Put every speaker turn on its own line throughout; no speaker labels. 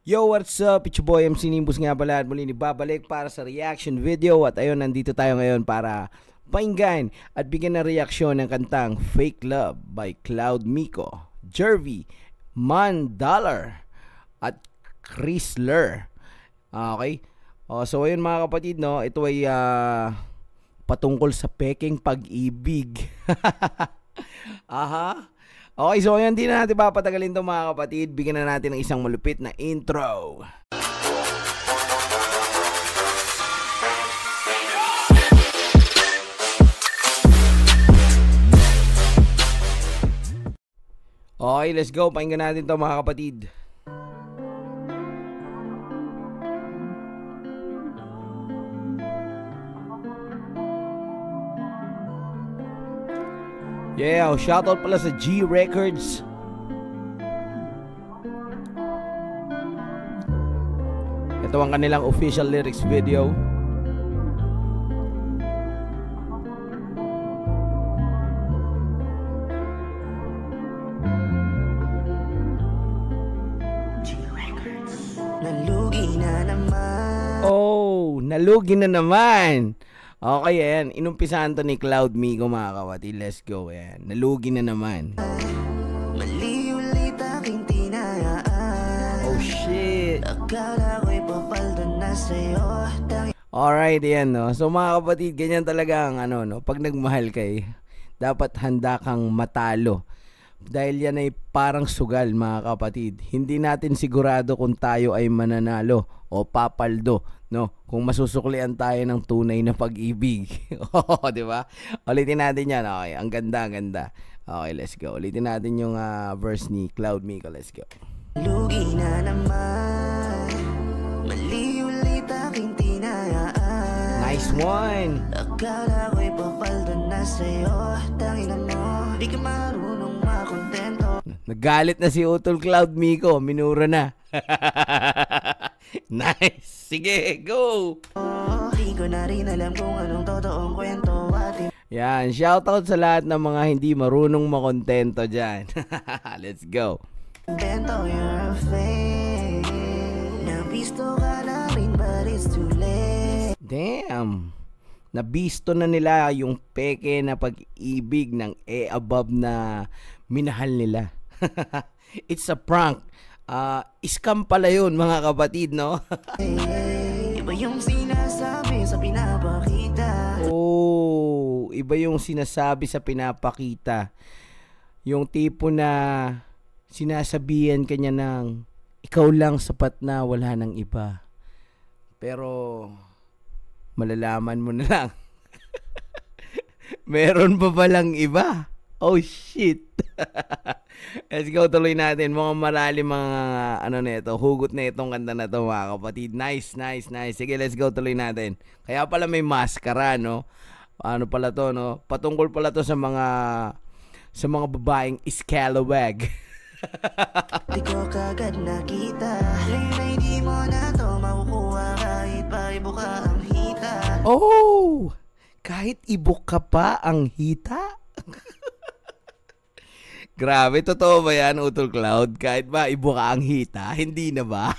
Yo, what's up? It's your boy MC Nimbus nga pala at muli babalik para sa reaction video. At ayun, nandito tayo ngayon para painggan at bigyan ng reaksyon ng kantang Fake Love by Cloud Miko, Jervy, Mandollar at Chrysler. Okay? So ayun mga kapatid, no, ito ay patungkol sa peking pag-ibig. Aha. Okay, so ayan, di na natin papatagalin ito mga kapatid. Bigyan na natin ng isang malupit na intro. Okay, let's go. Pakinggan natin ito mga kapatid. Yeah, shoutout pala sa G Records. Ito ang kanilang official lyrics video.
G Records. Nalugi na naman.
Oh, nalugi na naman. Okay, ayan. Inumpisahan to ni Cloud Miko mga kapatid. Let's go, ayan. Nalugi na naman.
Mali ulit aking tinayaan.
Oh, shit.
Akala ko'y papaldo na sa'yo.
Alright, ayan, no. So, mga kapatid, ganyan talaga ang ano, no. Pag nagmahal kay, dapat handa kang matalo. Dahil yan ay parang sugal, mga kapatid. Hindi natin sigurado kung tayo ay mananalo o papaldo, no? Kung masusuklian tayo ng tunay na pag-ibig. Oh, di ba? Ulitin natin yan. Okay, ang ganda, ang ganda. Okay, let's go. Ulitin natin yung verse ni Cloud Miko. Let's go.
Lugi na naman. Mali ulit aking tinayaan.
Nice one.
Akala ko'y papaldo na sa'yo. Tangina mo, di ka marunong makontento.
Nagalit na si Utol Cloud Miko. Minura na. Nice. Sige, go.
Di ko na rin alam kung anong totoong kwento.
Yan, shoutout sa lahat ng mga hindi marunong makontento dyan. Let's go.
Bento, you're fake. Nabisto ka na rin but it's too late.
Damn. Nabisto na nila yung peke na pag-ibig ng above na minahal nila. It's a prank. Scam pala yun mga kapatid, no?
Iba yung sinasabi sa pinapakita.
Oh, iba yung sinasabi sa pinapakita. Yung tipo na sinasabihan kanya ng ikaw lang sapat na, wala nang iba. Pero malalaman mo na lang. Meron pa palang iba. Oh shit. Let's go, tuloy natin. Mukhang malalim mga ano na ito, hugot na itong kanta na ito mga kapatid. Nice, nice, nice. Sige, let's go, tuloy natin. Kaya pala may maskara, no? Ano pala to, no? Patungkol pala to sa mga babaeng scalawag.
Di ko kagad nakita. Ngayon ay di mo na to makukuha kahit pa ibuka ang hita.
Oh! Kahit ibuka pa ang hita? Grabe, totoo ba yan, Utol Cloud? Kahit ba ibuka ang hita, hindi na ba?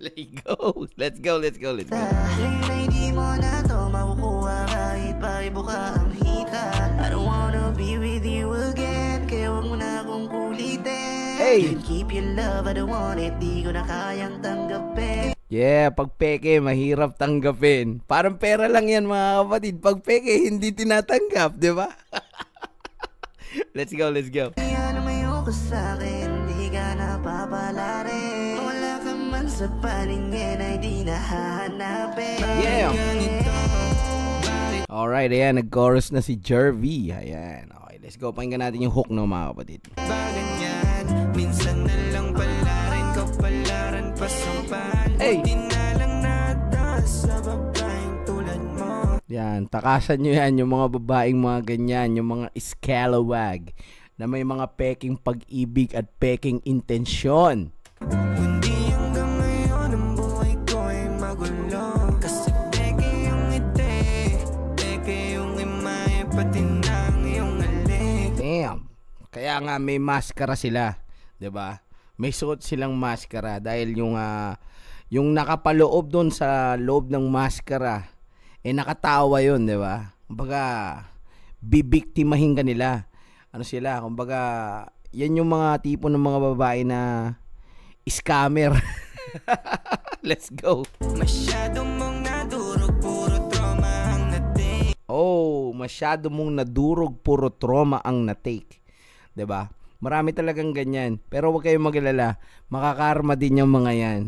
Let's go. Let's go, let's go, let's go.
Ngayon ay di mo na to makukuha kahit pa ibuka ang hita. I don't wanna be with you again, kaya wag mo na akong kulitin.
Hey!
You keep your love, I don't want it, di ko na kayang tanggapin.
Yeah, pag peke, mahirap tanggapin. Parang pera lang yan mga kapatid. Pag peke, hindi tinatanggap, di ba? Let's go, let's go.
Kaya lumayo ka sa'kin, di ka napapalarin. Wala ka man sa paningin ay di nahanapin.
Yeah! Alright, ayan, nag-chorus na si Jervy. Ayan, okay, let's go. Pakinggan natin yung hook, no, mga kapatid.
Baganyan, minsan na lang palarin, kapalaran pasampal.
Hey!
Di na lang natas sa babaeng tulad mo.
Yan, takasan nyo yan, yung mga babaeng mga ganyan, yung mga scalawag na may mga peking pag-ibig at peking intensyon.
Hindi hanggang ngayon ang buhay ko ay magulo. Kasi peke yung ngiti, peke yung imay, pati na ang iyong alik.
Damn. Kaya nga may maskara sila, 'di ba? may suot silang maskara dahil yung nakapaloob doon sa loob ng maskara nakatawa yun, di ba? Kumbaga bibiktimahin ka nila. Ano sila? Kumbaga yan yung mga tipo ng mga babae na scammer. Let's go.
Masyado mong nadurog, puro trauma ang na-take.
Oh, masyado mong nadurog, puro trauma ang na-take. 'Di ba? Marami talagang ganyan. Pero huwag kayong magalala, makakarma din yung mga yan.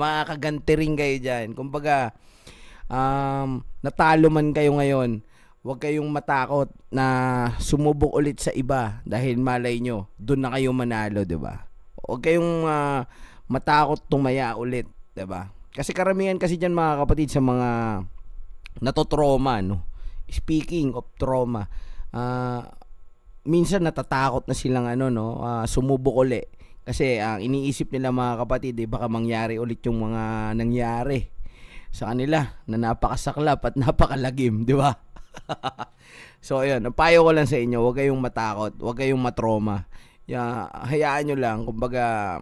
Makakaganti rin kayo dyan. Kumbaga, natalo man kayo ngayon, huwag kayong matakot na sumubok ulit sa iba dahil malay nyo, doon na kayo manalo, 'di ba? Huwag kayong matakot tumaya ulit, 'di ba? Kasi karamihan kasi diyan mga kapatid sa mga natotrauma, no. Speaking of trauma, minsan natatakot na silang sumubok ulit. Kasi ang iniisip nila mga kapatid, baka mangyari ulit yung mga nangyari sa kanila na napakasaklap at napakalagim, 'di ba? So ayun, ang payo ko lang sa inyo, huwag kayong matakot, huwag kayong matroma. Hayaan nyo lang, kumbaga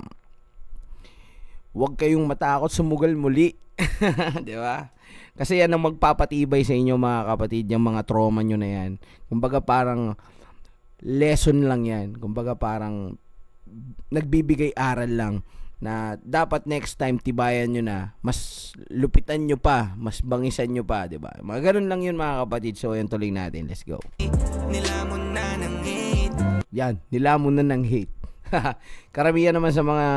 huwag kayong matakot sumugal muli. 'Di ba? Kasi yan ang magpapatibay sa inyo mga kapatid, yung mga trauma nyo na yan. Kumbaga parang lesson lang yan. Kumbaga parang nagbibigay aral lang na dapat next time tibayan nyo na, mas lupitan nyo pa, mas bangisan nyo pa, 'di ba? Mga ganun lang yun mga kapatid. So yan, tuloy natin. Let's go.
Nilamon na ng hate.
Yan, nilamon na ng hate. Karamihan naman sa mga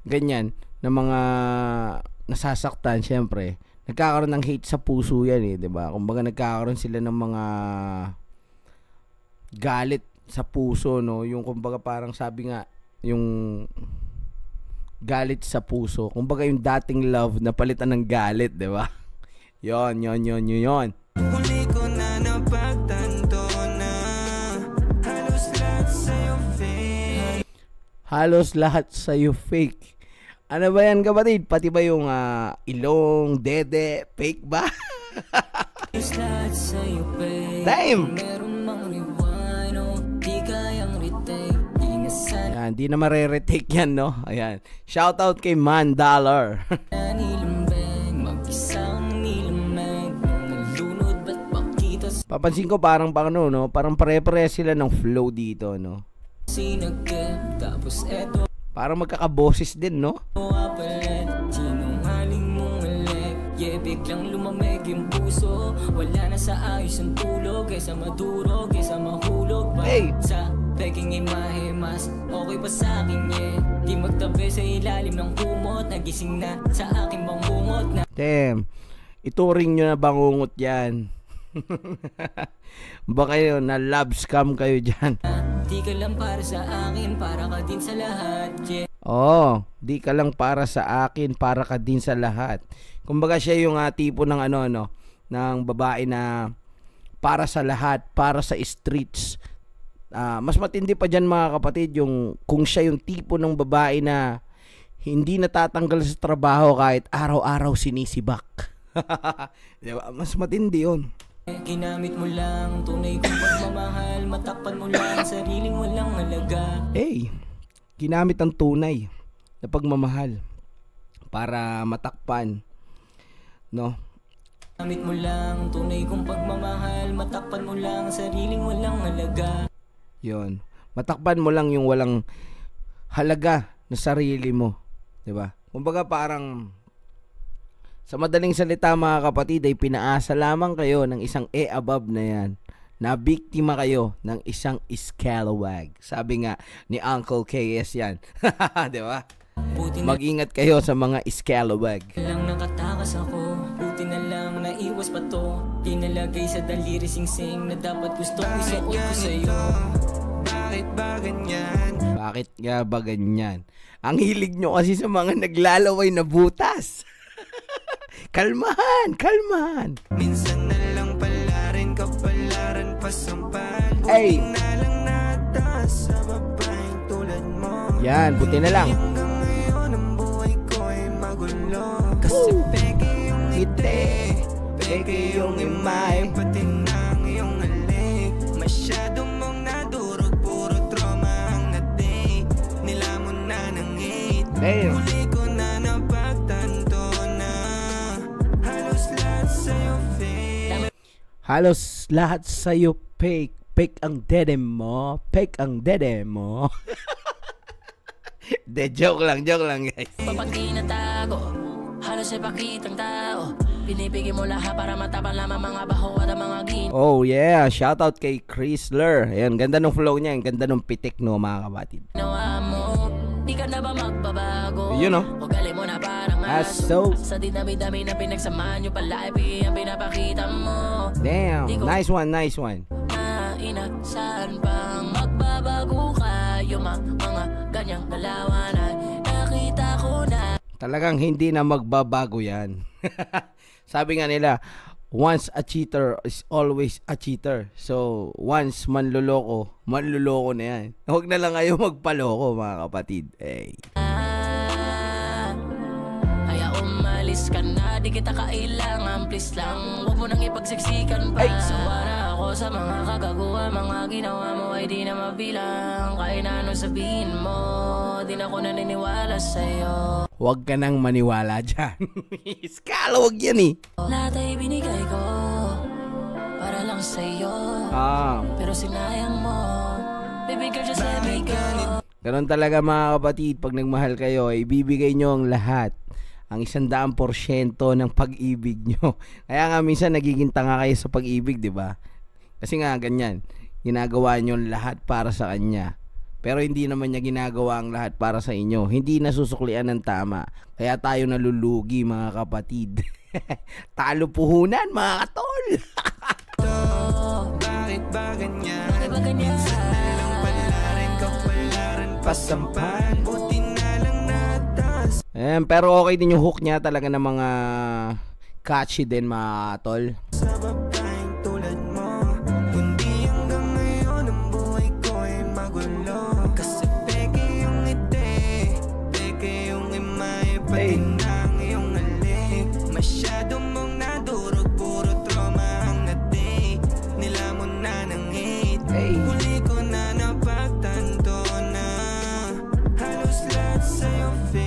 ganyan na mga nasasaktan, syempre nagkakaroon ng hate sa puso yan, 'di ba? Kumbaga nagkakaroon sila ng mga galit sa puso, no? Yung kumbaga parang sabi nga, yung galit sa puso. Kumbaga yung dating love na palitan ng galit, 'di ba? Yon.
Huli ko na napagtanto na halos lahat sa'yo fake.
Halos lahat sa'yo fake. Ano ba yan kapatid? Pati ba yung ilong, dede, fake ba?
Halos lahat sa'yo fake.
Time!
Meron mang rewind, oh, di kayang retake. Inasan
Yan, di na mare-retake yan, no? Ayan. Shoutout kay Man Dollar.
na nilambeng, mag-isang nilamig. Nalunod ba't pakita
Papansin ko parang no? Parang pare-pare sila ng flow dito, no?
sinagkip. Tapos eto
Parang magkakaboses din, no?
papalit, sinungaling mong alik. Yeah, biglang lumamig yung puso. Wala na sa ayos ang tulog. Kaysa madurog, kaysa mahulog pa.
Hey!
Sa peking imahe, mas okay pa sa akin, yeah. Di magtabi sa ilalim ng kumot. Nagising na sa aking bangungot na
Damn. Ituring nyo na bangungot yan. Baka yun, na love scam kayo dyan.
di ka lang para sa akin, para ka din sa lahat, yeah.
Oh, di ka lang para sa akin, para ka din sa lahat. Kumbaga siya yung tipo ng ng babae na para sa lahat, para sa streets. Mas matindi pa dyan mga kapatid, yung kung siya yung tipo ng babae na hindi natatanggal sa trabaho kahit araw-araw sinisibak. Diba? Mas matindi yun.
Ginamit mo lang tunay kong pagmamahal. Matakpan mo lang sariling walang halaga.
Hey, ginamit ang tunay na pagmamahal para matakpan, no?
Ginamit mo lang tunay kong pagmamahal. Matakpan mo lang sariling walang halaga.
Yon. Matakpan mo lang yung walang halaga na sarili mo, 'di ba? Kumbaga parang sa madaling salita mga kapatid ay pinaasa lamang kayo ng isang above na yan. Na biktima kayo ng isang scalawag. Sabi nga ni Uncle KS yan. 'Di ba? Mag-ingat kayo sa mga scalawag.
Lang nakatakas ako. Buti na lang naiwas pa to. Pinalagay sa daliri sing-sing na dapat gusto ko isuot ko sa'yo. Bakit ba ganyan?
Bakit nga ba ganyan? Ang hilig nyo kasi sa mga naglalaway na butas. Kalmahan, kalmahan.
Minsan na lang palarin, kapalaran pasampal.
Ay.
Buti na lang natas sa babaeng tulad mo.
Yan, buti na lang.
Hanggang ngayon ang buhay ko ay magulo. Kasi peke yung ngiti, peke yung imay, pati ng iyong halik. Masyado mong nadurog, puro trauma ang na-take. Nilamon na ng
Damn.
Huli ko na napagtanto na halos lahat sa'yo fake.
Halos lahat sa'yo fake. Fake ang dede mo. Fake ang dede mo. De, joke lang guys.
Kapag di natago, halos ay pakitang tao. Pinipigil mo lahat para matapang lamang mga baho at ang mga gin.
Oh yeah, shoutout kay Chrysler. Ayan, ganda ng flow niya, ganda ng pitik no mga kapatid.
Nawa mo, di ka na ba magbabago?
You know.
Ugali mo na parang
Aso.
Sa dinami-dami na pinagsamahan nyo pala ay ang pinapakita mo.
Damn, nice one.
Na inaksahan pang magbabago ka. Yung mga ganyang galawan ay nakita ko na.
Talagang hindi na magbabago yan. Sabi nga nila, once a cheater is always a cheater. So, once manluloko na yan. Huwag na lang kayo magpaloko mga kapatid. Hey.
Kaya umalis ka na, di kita kailangan. Please lang, huwag mo nang ipagsiksikan pa. Sawa na ako sa mga kagaguhan. Mga ginawa mo ay di na mabilang. Kahit na ano sabihin mo, di na ako naniniwala sa'yo.
Huwag ka nang maniwala dyan. Iskala, huwag yan eh.
Lahat ay binigay ko para lang sa'yo. Pero sinayang mo. Baby girl, just let me go.
Ganun talaga mga kapatid, pag nagmahal kayo, ibibigay nyo ang lahat. Ang 100% ng pag-ibig nyo. Kaya nga minsan nagiging tanga kayo sa pag-ibig, di ba? Kasi nga ganyan, ginagawa nyo lahat para sa kanya. Pero hindi naman niya ginagawa ang lahat para sa inyo. Hindi nasusuklian ng tama. Kaya tayo nalulugi mga kapatid. Talo puhunan mga katol.
Bakit ba ganyan?
Bakit ba ganyan?
Minsan na lang palaran ka, palaran pasampan. Buti na lang natas.
Pero okay din yung hook niya talaga ng mga catchy din mga katol.
Sa babaeng tulad mo, kundi hanggang ngayon ang buhay ko ay magulo. Kasi peke yung ngiti, peke yung imay, pati na ang iyong halik. Masyado mong nadurog, puro trauma ang ngati. Nila mo na ng hate. Huli ko na napagtanto na halos lahat sa'yo fake.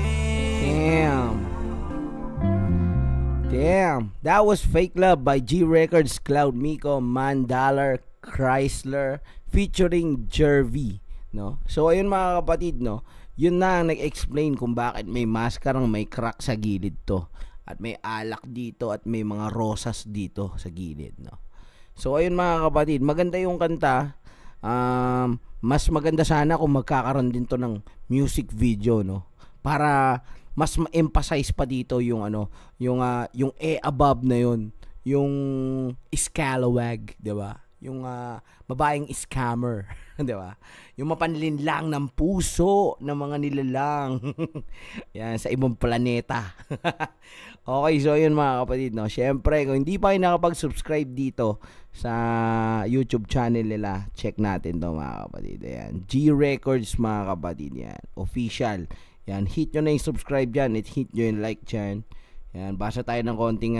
Damn, that was Fake Love by G Records, Cloud Miko, Mandalar, Chrysler, featuring Jervy, no? So ayun mga kapatid, no? Yun na ang nag-explain kung bakit may maskarang may crack sa gilid to. At may alak dito at may mga rosas dito sa gilid, no? So ayun mga kapatid, maganda yung kanta. Mas maganda sana kung magkakaroon din to ng music video, no? Para mas ma-emphasize pa dito yung yung above na yun, yung scalawag, 'di ba? Yung babaeng scammer, 'di ba? Yung mapanlinlang ng puso ng mga nilalang. Yan sa ibang planeta. Okay, so yun mga kapatid, no. Syempre, kung hindi pa kayo nakapag-subscribe dito sa YouTube channel nila, check natin 'to mga kapatid. Ayan, G Records mga kapatid, yan. Official. Yan, hit nyo na yung subscribe dyan, hit nyo yung like dyan. Yan, basa tayo ng konting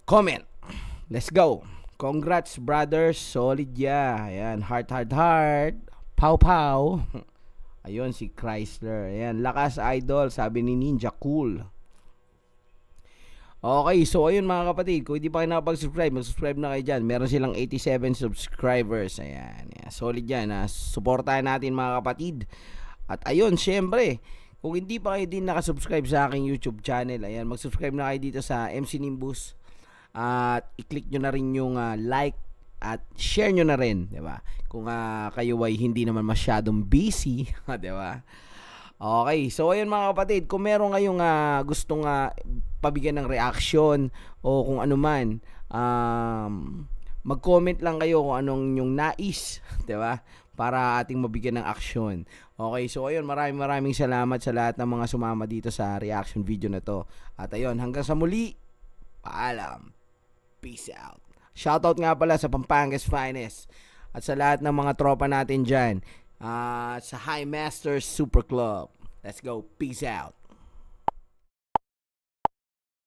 comment. Let's go. Congrats brothers, solid ya. Ayan, heart. Pow. Ayun, si Chrysler. Ayan, lakas idol, sabi ni Ninja Cool. Okay, so ayun mga kapatid, kung hindi pa kayo nakapag-subscribe, mag-subscribe na kayo dyan. Meron silang 87 subscribers. Ayan, solid yan. Supportahan natin mga kapatid. At ayun, syempre, kung hindi pa kayo din nakasubscribe sa aking YouTube channel, ayan, mag-subscribe na kayo dito sa MC Nimbus. At i-click nyo na rin yung like at share nyo na rin, di ba? Kung kayo ay hindi naman masyadong busy, di ba? Okay, so ayun mga kapatid, kung meron kayong gustong pabigyan ng reaction o kung ano man, mag-comment lang kayo kung anong yung nais, di ba? Para ating mabigyan ng aksyon. Okay, so ayun, maraming salamat sa lahat ng mga sumama dito sa reaction video na to. At ayun, hanggang sa muli, paalam. Peace out. Shoutout nga pala sa Pampanga's Finest at sa lahat ng mga tropa natin dyan sa High Masters Super Club. Let's go. Peace out.